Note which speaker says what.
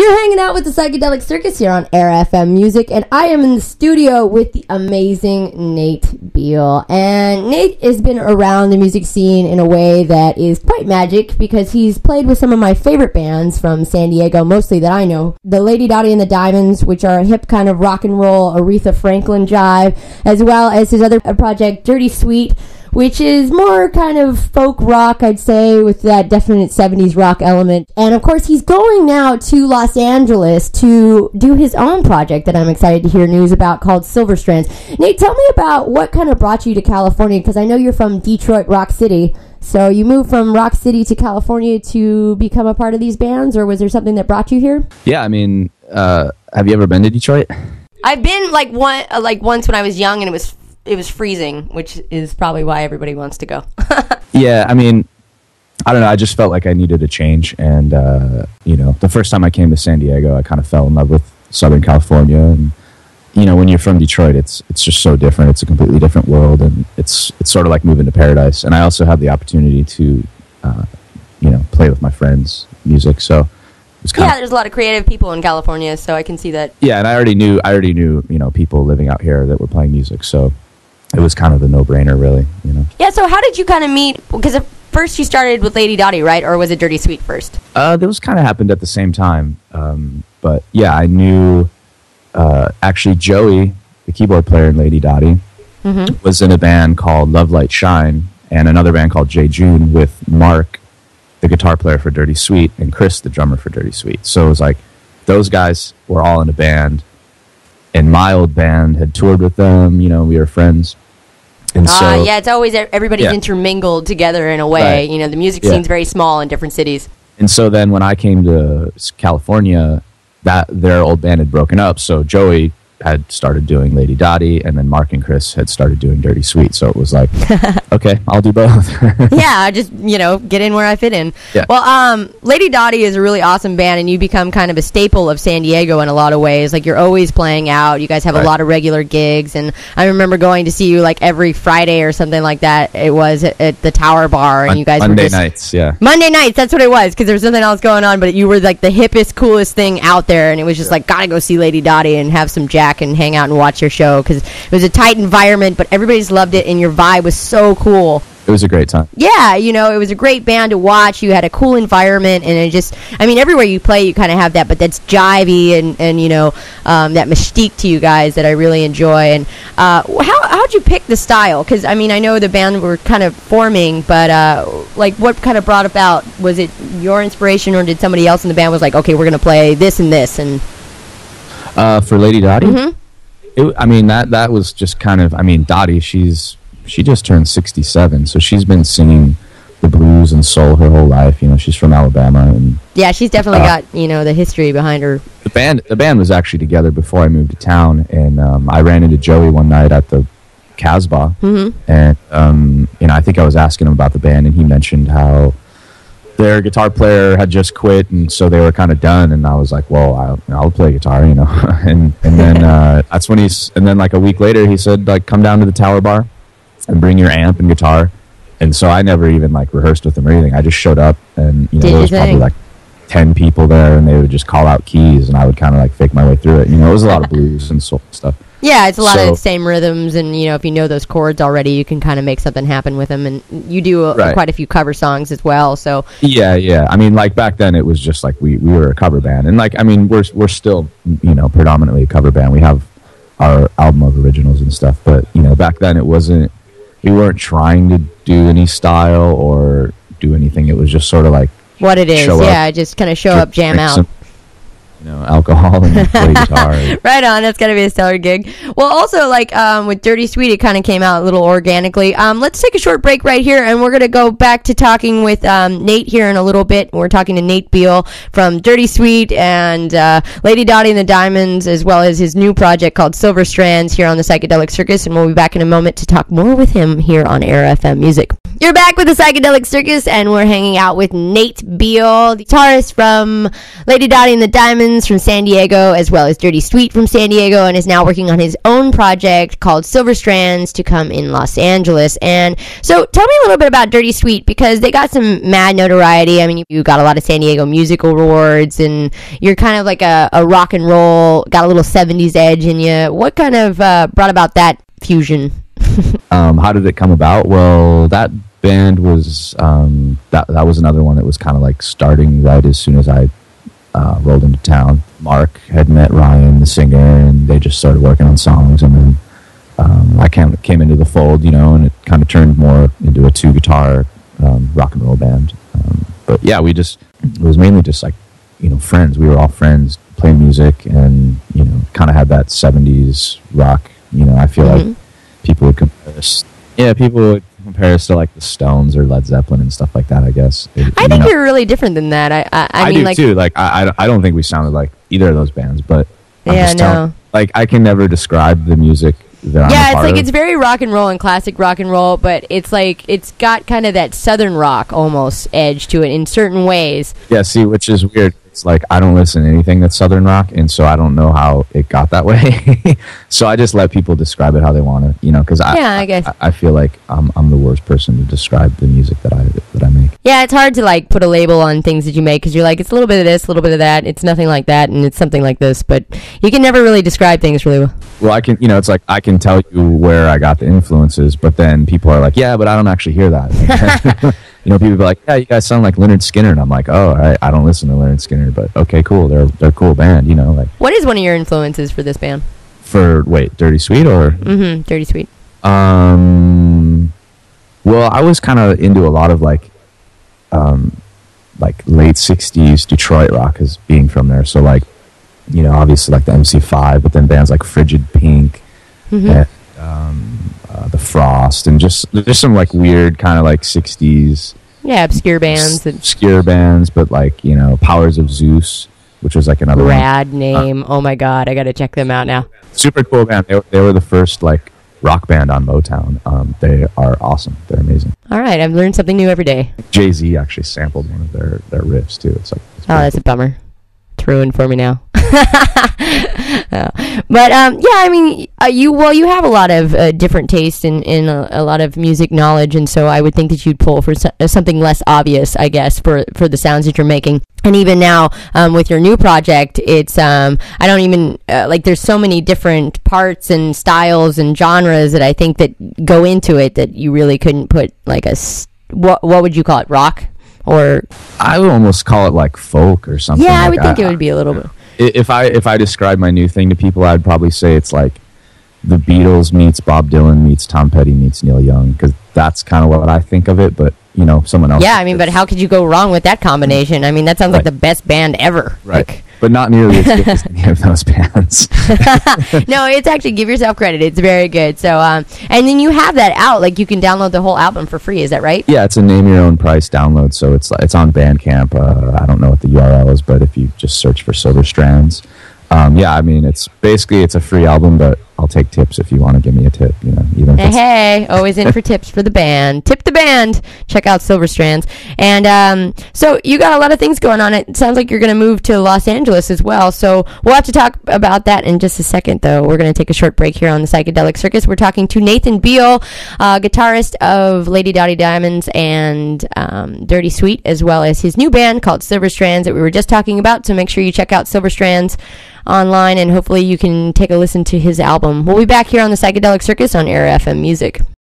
Speaker 1: You're hanging out with the Psychedelic Circus here on Air FM Music, and I am in the studio with the amazing Nate Beale. And Nate has been around the music scene in a way that is quite magic, because he's played with some of my favorite bands from San Diego, mostly that I know. The Lady Dottie and the Diamonds, which are a hip kind of rock and roll Aretha Franklin jive, as well as his other project, Dirty Sweet, which is more kind of folk rock, I'd say, with that definite 70s rock element. And of course, he's going now to Los Angeles to do his own project that I'm excited to hear news about, called Silver Strands. Nate, tell me about what kind of brought you to California, because I know you're from Detroit, Rock City. So you moved from Rock City to California to become a part of these bands, or was there something that brought you here?
Speaker 2: Yeah, I mean, have you ever been to Detroit?
Speaker 1: I've been once when I was young, and it was freezing, which is probably why everybody wants to go.
Speaker 2: Yeah, I mean, I don't know. I just felt like I needed a change. And, the first time I came to San Diego, I kind of fell in love with Southern California. And, when you're from Detroit, it's just so different. It's a completely different world. And it's sort of like moving to paradise. And I also had the opportunity to, play with my friends' music. So it was
Speaker 1: there's a lot of creative people in California, so I can see that.
Speaker 2: Yeah, and I already knew, people living out here that were playing music. So it was kind of a no-brainer, really,
Speaker 1: Yeah, so how did you kind of meet? Because at first you started with Lady Dottie, right? Or was it Dirty Sweet first?
Speaker 2: Those kind of happened at the same time. But, yeah, I knew, actually, Joey, the keyboard player in Lady Dottie, was in a band called Love, Light, Shine, and another band called J. June with Mark, the guitar player for Dirty Sweet, and Chris, the drummer for Dirty Sweet. So it was like those guys were all in a band. And my old band had toured with them, we were friends. And so,
Speaker 1: it's always everybody's intermingled together in a way. Right. The music scene's very small in different cities.
Speaker 2: And so then when I came to California, their old band had broken up. So Joey had started doing Lady Dottie, and then Mark and Chris had started doing Dirty Sweet. So it was like, okay, I'll do both.
Speaker 1: Yeah, just, get in where I fit in.
Speaker 2: Yeah.
Speaker 1: Well, Lady Dottie is a really awesome band, and you become kind of a staple of San Diego in a lot of ways. Like, you're always playing out. You guys have a lot of regular gigs, and I remember going to see you, like, every Friday or something like that. It was at the Tower Bar, and you guys
Speaker 2: Monday
Speaker 1: were just...
Speaker 2: nights, yeah.
Speaker 1: Monday nights, that's what it was, because there was nothing else going on, but you were, like, the hippest, coolest thing out there, and it was just like, gotta go see Lady Dottie and have some Jack and hang out and watch your show, because it was a tight environment, but everybody's loved it, and your vibe was so cool.
Speaker 2: It was a great time.
Speaker 1: Yeah, it was a great band to watch. You had a cool environment, and it just, everywhere you play, you kind of have that, but that's jivey and that mystique to you guys that I really enjoy. And how'd you pick the style? Because, I know the band were kind of forming, but, what kind of brought about? Was it your inspiration, or did somebody else in the band was like, okay, we're going to play this and this? And
Speaker 2: for Lady Dottie? That was just kind of, Dottie, she just turned 67, so she's been singing the blues and soul her whole life. She's from Alabama, and
Speaker 1: yeah, she's definitely got the history behind her.
Speaker 2: The band was actually together before I moved to town, and I ran into Joey one night at the Casbah, and I think I was asking him about the band, and he mentioned how their guitar player had just quit, and so they were kind of done. And I was like, well, I'll play guitar, and then that's when and then like a week later he said, like, come down to the Tower Bar and bring your amp and guitar. And so I never even like rehearsed with him or anything. I just showed up, and there was probably like 10 people there, and they would just call out keys, and I would kind of like fake my way through it. It was a lot of blues and soul stuff.
Speaker 1: Yeah, it's a lot of the same rhythms, and if you know those chords already, you can kind of make something happen with them. And you do quite a few cover songs as well. So
Speaker 2: yeah. Like back then, it was just like we were a cover band, and like we're still predominantly a cover band. We have our album of originals and stuff, but back then it wasn't. We weren't trying to do any style or do anything. It was just sort of like
Speaker 1: what it is. Yeah, just kind of show up, jam out.
Speaker 2: Alcohol and play guitar.
Speaker 1: Right on. That's got to be a stellar gig. Well, also, with Dirty Sweet, it kind of came out a little organically. Let's take a short break right here, and we're going to go back to talking with Nate here in a little bit. We're talking to Nate Beale from Dirty Sweet and Lady Dottie and the Diamonds, as well as his new project called Silver Strands here on the Psychedelic Circus, and we'll be back in a moment to talk more with him here on Air FM Music. You're back with the Psychedelic Circus, and we're hanging out with Nate Beale, the guitarist from Lady Dottie and the Diamonds, Diamonds from San Diego, as well as Dirty Sweet from San Diego, and is now working on his own project called Silver Strands to come in Los Angeles. And so tell me a little bit about Dirty Sweet, because they got some mad notoriety. I mean, you got a lot of San Diego Music Awards, and you're kind of like a rock and roll, got a little 70s edge in you. What kind of brought about that fusion?
Speaker 2: How did it come about? Well, that band was that was another one that was kind of like starting right as soon as I rolled into town. Mark had met Ryan, the singer, and they just started working on songs, and then I came into the fold, and it kind of turned more into a 2-guitar rock and roll band. But yeah, it was mainly just like, friends. We were all friends playing music, and kind of had that 70s rock. I feel like people would compare us. Yeah, people would compare us to like the Stones or Led Zeppelin and stuff like that, I guess.
Speaker 1: I think you're really different than that. I mean,
Speaker 2: do too. Like I don't think we sounded like either of those bands, but like I can never describe the music that I'm a part of.
Speaker 1: It's very rock and roll and classic rock and roll, but it's like it's got kind of that southern rock almost edge to it in certain ways.
Speaker 2: Yeah, see, which is weird. It's like I don't listen to anything that's southern rock, and so I don't know how it got that way. So I just let people describe it how they want to, because I feel like I'm the worst person to describe the music that I make.
Speaker 1: Yeah, it's hard to like put a label on things that you make, because you're like, it's a little bit of this, a little bit of that. It's nothing like that, and it's something like this, but you can never really describe things really well.
Speaker 2: Well, I can, it's like I can tell you where I got the influences, but then people are like, yeah, but I don't actually hear that. People be like, yeah, you guys sound like Lynyrd Skynyrd, and I'm like, oh, I don't listen to Lynyrd Skynyrd, but okay, cool, they're a cool band, like.
Speaker 1: What is one of your influences for this band?
Speaker 2: Dirty Sweet or?
Speaker 1: Dirty Sweet.
Speaker 2: Well, I was kind of into a lot of like late 60s Detroit rock as being from there, so like, obviously like the MC5, but then bands like Frigid Pink, and the Frost, and just there's some like weird kind of like 60s
Speaker 1: obscure bands,
Speaker 2: but like Powers of Zeus, which was like another
Speaker 1: rad name. Oh my god, I gotta check them out now.
Speaker 2: Super cool band. They were the first like rock band on Motown. They are awesome. They're amazing.
Speaker 1: All right, I've learned something new every day.
Speaker 2: Jay-Z actually sampled one of their riffs too. It's
Speaker 1: that's
Speaker 2: cool.
Speaker 1: A bummer. It's ruined for me now. But I mean, you have a lot of different tastes in a lot of music knowledge, and so I would think that you'd pull for something less obvious, I guess, for the sounds that you're making. And even now, with your new project, it's I don't even there's so many different parts and styles and genres that I think that go into it that you really couldn't put like what would you call it, rock? Or
Speaker 2: I would almost call it like folk or something.
Speaker 1: Yeah, I would think it would be a little bit.
Speaker 2: If I describe my new thing to people, I'd probably say it's like the Beatles meets Bob Dylan meets Tom Petty meets Neil Young, because that's kind of what I think of it. But someone else.
Speaker 1: Yeah, I mean, but how could you go wrong with that combination? I mean, that sounds like the best band ever.
Speaker 2: Right.
Speaker 1: Like,
Speaker 2: but not nearly as good as any of those bands.
Speaker 1: No, it's actually, give yourself credit. It's very good. So, and then you have that out. Like, you can download the whole album for free. Is that right?
Speaker 2: Yeah, it's a name your own price download. So it's on Bandcamp. I don't know what the URL is, but if you just search for Silver Strands. I mean, it's a free album, but I'll take tips if you want to give me a tip. Even if
Speaker 1: hey, always in for tips for the band. Tip the band. Check out Silver Strands. And so you got a lot of things going on. It sounds like you're going to move to Los Angeles as well. So we'll have to talk about that in just a second, though. We're going to take a short break here on the Psychedelic Circus. We're talking to Nathan Beale, guitarist of Lady Dottie Diamonds and Dirty Sweet, as well as his new band called Silver Strands that we were just talking about. So make sure you check out Silver Strands online, and hopefully you can take a listen to his album. We'll be back here on the Psychedelic Circus on Air FM Music.